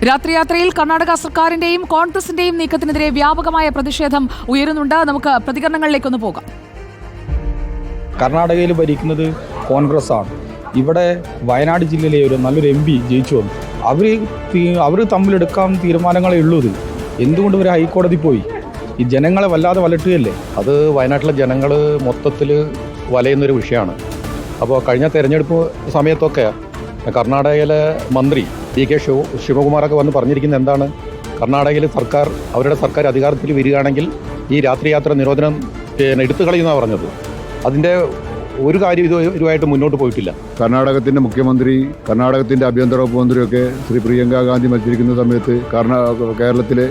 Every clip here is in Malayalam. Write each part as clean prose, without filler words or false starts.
രാത്രിയാത്രയിൽ കർണാടക സർക്കാരിന്റെയും കോൺഗ്രസിന്റെയും നീക്കത്തിനെതിരെ വ്യാപകമായ പ്രതിഷേധം ഉയരുന്നുണ്ട്. നമുക്ക് പ്രതികരണങ്ങളിലേക്കൊന്ന് പോകാം. കർണാടകയിൽ ഭരിക്കുന്നത് കോൺഗ്രസ് ആണ്. ഇവിടെ വയനാട് ജില്ലയിലെ ഒരു നല്ലൊരു MP ജയിച്ചു വന്നു. അവർ തമ്മിലെടുക്കാൻ തീരുമാനങ്ങളേ ഉള്ളൂ. എന്തുകൊണ്ട് ഇവർ ഹൈക്കോടതി പോയി? ഈ ജനങ്ങളെ വല്ലാതെ വലട്ടുകയല്ലേ. അത് വയനാട്ടിലെ ജനങ്ങൾ മൊത്തത്തിൽ വലയുന്നൊരു വിഷയമാണ്. അപ്പോൾ കഴിഞ്ഞ തെരഞ്ഞെടുപ്പ് സമയത്തൊക്കെ കർണാടകയിലെ മന്ത്രി DK ശിവകുമാറൊക്കെ വന്ന് പറഞ്ഞിരിക്കുന്നത് എന്താണ്? കർണാടകയിൽ അവരുടെ സർക്കാർ അധികാരത്തിൽ വരികയാണെങ്കിൽ ഈ രാത്രിയാത്ര നിരോധനം എടുത്തു കളയുന്നതാണ് പറഞ്ഞത്. അതിൻ്റെ ഒരു കാര്യം ഇതുമായിട്ട് മുന്നോട്ട് പോയിട്ടില്ല. കർണാടകത്തിൻ്റെ മുഖ്യമന്ത്രി, കർണാടകത്തിൻ്റെ ആഭ്യന്തര വകുപ്പ് മന്ത്രിയൊക്കെ ശ്രീ പ്രിയങ്ക ഗാന്ധി മത്സരിക്കുന്ന സമയത്ത് കേരളത്തിലെ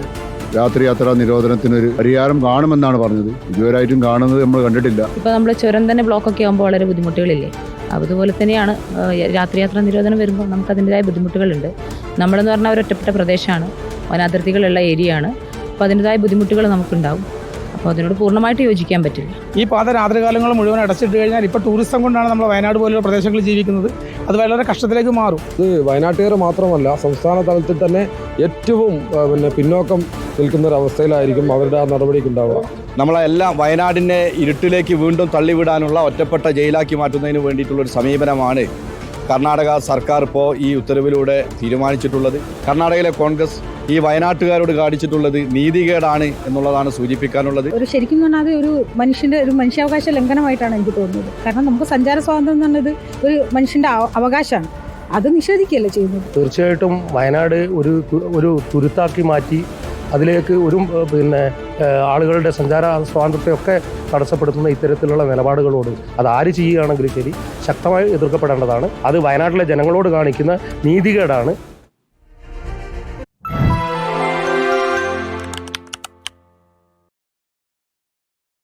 രാത്രിയാത്രാ നിരോധനത്തിനൊരു പരിഹാരം കാണുമെന്നാണ് പറഞ്ഞത്. ഇതുവരെയായിട്ടും കാണുന്നത് നമ്മൾ കണ്ടിട്ടില്ല. ഇപ്പോൾ നമ്മൾ ചുരം തന്നെ ബ്ലോക്കൊക്കെ ആകുമ്പോൾ വളരെ ബുദ്ധിമുട്ടുകളില്ലേ? അതുപോലെ തന്നെയാണ് രാത്രിയാത്രാ നിരോധനം വരുമ്പോൾ നമുക്ക് അതിൻ്റെതായ ബുദ്ധിമുട്ടുകളുണ്ട്. നമ്മളെന്ന് പറഞ്ഞാൽ ഒരു ഒറ്റപ്പെട്ട പ്രദേശമാണ്, വനാതിർത്തികളുള്ള ഏരിയയാണ്. അപ്പോൾ അതിൻ്റെതായ ബുദ്ധിമുട്ടുകൾ നമുക്കുണ്ടാവും. അപ്പോൾ അതിനോട് പൂർണ്ണമായിട്ട് യോജിക്കാൻ പറ്റില്ല. ഈ പാത രാത്രികാലങ്ങൾ മുഴുവൻ അടച്ചിട്ട് കഴിഞ്ഞാൽ ഇപ്പോൾ ടൂറിസം കൊണ്ടാണ് നമ്മൾ വയനാട് പോലുള്ള പ്രദേശങ്ങളിൽ ജീവിക്കുന്നത്. അത് വളരെ കഷ്ടത്തിലേക്ക് മാറും. ഇത് വയനാട്ടുകാർ മാത്രമല്ല, സംസ്ഥാന തലത്തിൽ തന്നെ ഏറ്റവും പിന്നോക്കം നിൽക്കുന്നൊരവസ്ഥയിലായിരിക്കും അവരുടെ ആ നടപടിക്ക് ഉണ്ടാവുക. നമ്മളെല്ലാം വയനാടിനെ ഇരുട്ടിലേക്ക് വീണ്ടും തള്ളിവിടാനുള്ള ഒറ്റപ്പെട്ട ജയിലാക്കി മാറ്റുന്നതിന് വേണ്ടിയിട്ടുള്ളൊരു സമീപനമാണ് കർണാടക സർക്കാർ ഇപ്പോൾ ഈ ഉത്തരവിലൂടെ തീരുമാനിച്ചിട്ടുള്ളത്. കർണാടകയിലെ കോൺഗ്രസ് ഈ വയനാട്ടുകാരോട് കാണിച്ചിട്ടുള്ളത് നീതികേടാണ് എന്നുള്ളതാണ് സൂചിപ്പിക്കാനുള്ളത്. ശരിക്കും പറഞ്ഞാൽ ഒരു മനുഷ്യാവകാശ ലംഘനമായിട്ടാണ് എനിക്ക് തോന്നുന്നത്. കാരണം നമുക്ക് സഞ്ചാര സ്വാതന്ത്ര്യം എന്ന് പറഞ്ഞത് ഒരു മനുഷ്യൻ്റെ അവകാശമാണ്. അത് നിഷേധിക്കുകയല്ലേ ചെയ്യുന്നത്. തീർച്ചയായിട്ടും വയനാട് ഒരു തുരുത്താക്കി മാറ്റി അതിലേക്ക് ആളുകളുടെ സഞ്ചാര സ്വാതന്ത്ര്യത്തെയൊക്കെ തടസ്സപ്പെടുത്തുന്ന ഇത്തരത്തിലുള്ള നിലപാടുകളോട് അത് ആര് ചെയ്യുകയാണെങ്കിലും ശരി ശക്തമായി എതിർക്കപ്പെടേണ്ടതാണ്. അത് വയനാട്ടിലെ ജനങ്ങളോട് കാണിക്കുന്ന നീതികേടാണ്.